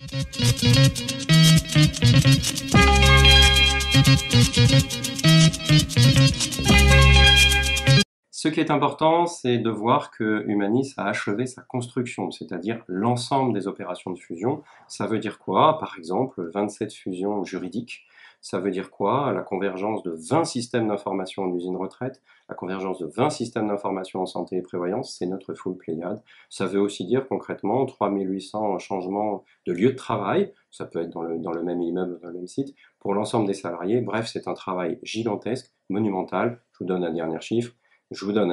Ce qui est important, c'est de voir que Humanis a achevé sa construction, c'est-à-dire l'ensemble des opérations de fusion. Ça veut dire quoi? Par exemple, 27 fusions juridiques. Ça veut dire quoi? La convergence de 20 systèmes d'information en usine retraite, la convergence de 20 systèmes d'information en santé et prévoyance, c'est notre full pléiade. Ça veut aussi dire concrètement 3800 changements de lieu de travail, ça peut être dans le même immeuble, dans le même site, pour l'ensemble des salariés. Bref, c'est un travail gigantesque, monumental. Je vous donne un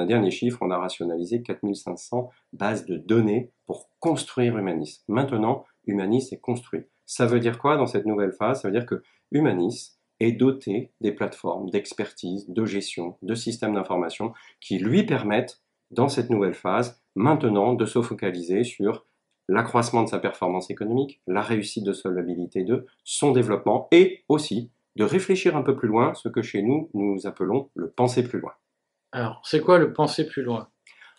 dernier chiffre. On a rationalisé 4500 bases de données pour construire Humanis. Maintenant, Humanis est construit. Ça veut dire quoi dans cette nouvelle phase? Ça veut dire que Humanis est doté des plateformes d'expertise, de gestion, de systèmes d'information qui lui permettent, dans cette nouvelle phase, maintenant de se focaliser sur l'accroissement de sa performance économique, la réussite de solvabilité 2, son développement et aussi de réfléchir un peu plus loin, ce que chez nous, nous appelons le penser plus loin. Alors, c'est quoi le penser plus loin?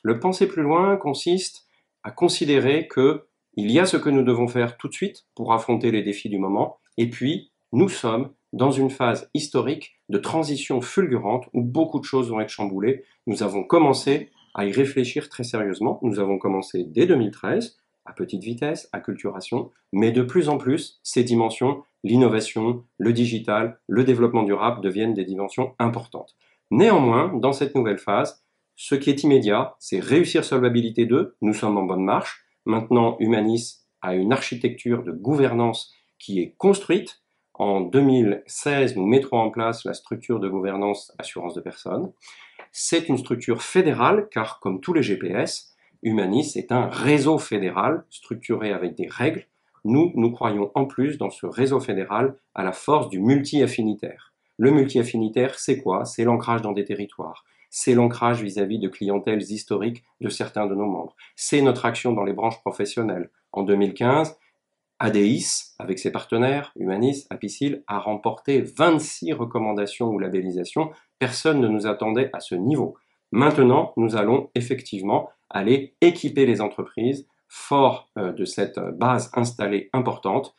Le penser plus loin consiste à considérer que il y a ce que nous devons faire tout de suite pour affronter les défis du moment, et puis nous sommes dans une phase historique de transition fulgurante où beaucoup de choses vont être chamboulées. Nous avons commencé à y réfléchir très sérieusement. Nous avons commencé dès 2013, à petite vitesse, acculturation, mais de plus en plus, ces dimensions, l'innovation, le digital, le développement durable deviennent des dimensions importantes. Néanmoins, dans cette nouvelle phase, ce qui est immédiat, c'est réussir Solvabilité 2, nous sommes en bonne marche. Maintenant, Humanis a une architecture de gouvernance qui est construite. En 2016, nous mettrons en place la structure de gouvernance assurance de personnes. C'est une structure fédérale, car comme tous les GPS, Humanis est un réseau fédéral structuré avec des règles. Nous croyons en plus dans ce réseau fédéral à la force du multi-affinitaire. Le multi-affinitaire, c'est quoi? C'est l'ancrage dans des territoires. C'est l'ancrage vis-à-vis de clientèles historiques de certains de nos membres. C'est notre action dans les branches professionnelles. En 2015, ADIS, avec ses partenaires, Humanis, Apicil, a remporté 26 recommandations ou labellisations. Personne ne nous attendait à ce niveau. Maintenant, nous allons effectivement aller équiper les entreprises, fort de cette base installée importante.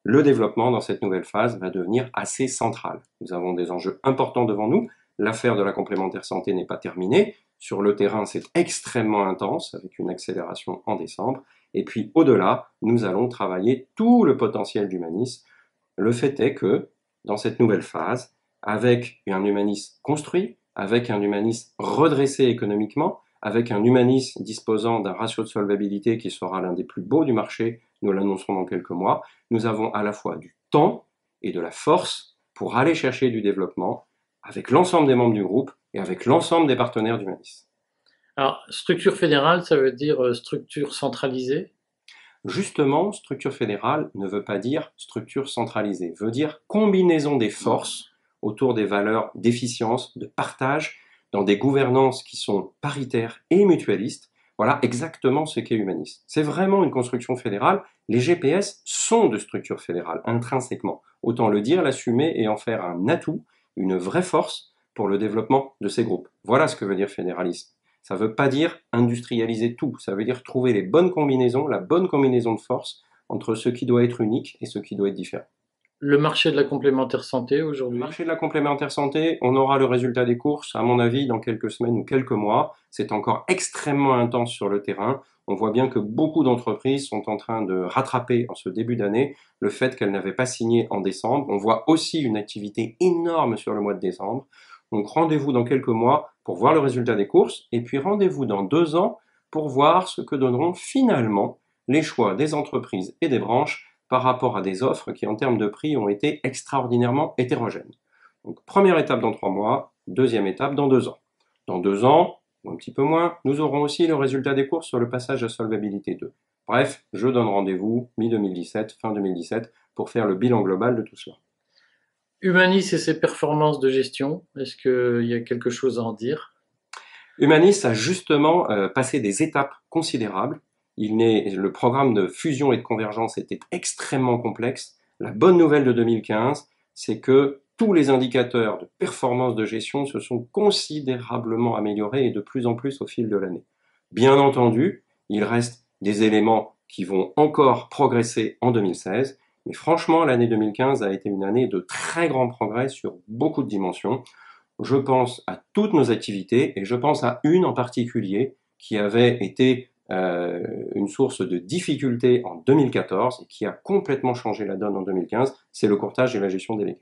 Le développement dans cette nouvelle phase va devenir assez central. Nous avons des enjeux importants devant nous. L'affaire de la complémentaire santé n'est pas terminée. Sur le terrain, c'est extrêmement intense, avec une accélération en décembre. Et puis, au-delà, nous allons travailler tout le potentiel d'Humanis. Le fait est que, dans cette nouvelle phase, avec un Humanis construit, avec un Humanis redressé économiquement, avec un Humanis disposant d'un ratio de solvabilité qui sera l'un des plus beaux du marché, nous l'annoncerons dans quelques mois, nous avons à la fois du temps et de la force pour aller chercher du développement avec l'ensemble des membres du groupe et avec l'ensemble des partenaires d'Humanis. Alors, structure fédérale, ça veut dire structure centralisée? Justement, structure fédérale ne veut pas dire structure centralisée, veut dire combinaison des forces autour des valeurs d'efficience, de partage, dans des gouvernances qui sont paritaires et mutualistes. Voilà exactement ce qu'est Humanis. C'est vraiment une construction fédérale. Les GPS sont de structure fédérale, intrinsèquement. Autant le dire, l'assumer et en faire un atout, une vraie force pour le développement de ces groupes. Voilà ce que veut dire fédéralisme. Ça ne veut pas dire industrialiser tout, ça veut dire trouver les bonnes combinaisons, la bonne combinaison de force entre ce qui doit être unique et ce qui doit être différent. Le marché de la complémentaire santé Le aujourd'hui? marché de la complémentaire santé, on aura le résultat des courses, à mon avis, dans quelques semaines ou quelques mois. C'est encore extrêmement intense sur le terrain. On voit bien que beaucoup d'entreprises sont en train de rattraper en ce début d'année le fait qu'elles n'avaient pas signé en décembre. On voit aussi une activité énorme sur le mois de décembre. Donc rendez-vous dans quelques mois pour voir le résultat des courses et puis rendez-vous dans 2 ans pour voir ce que donneront finalement les choix des entreprises et des branches par rapport à des offres qui en termes de prix ont été extraordinairement hétérogènes. Donc première étape dans 3 mois, deuxième étape dans 2 ans. Dans 2 ans, ou un petit peu moins, nous aurons aussi le résultat des courses sur le passage à Solvabilité 2. Bref, je donne rendez-vous mi-2017, fin 2017, pour faire le bilan global de tout cela. Humanis et ses performances de gestion, est-ce qu'il y a quelque chose à en dire? Humanis a justement passé des étapes considérables. Le programme de fusion et de convergence était extrêmement complexe. La bonne nouvelle de 2015, c'est que tous les indicateurs de performance de gestion se sont considérablement améliorés et de plus en plus au fil de l'année. Bien entendu, il reste des éléments qui vont encore progresser en 2016. Mais franchement, l'année 2015 a été une année de très grands progrès sur beaucoup de dimensions. Je pense à toutes nos activités et je pense à une en particulier qui avait été une source de difficulté en 2014 et qui a complètement changé la donne en 2015, c'est le courtage et la gestion déléguée.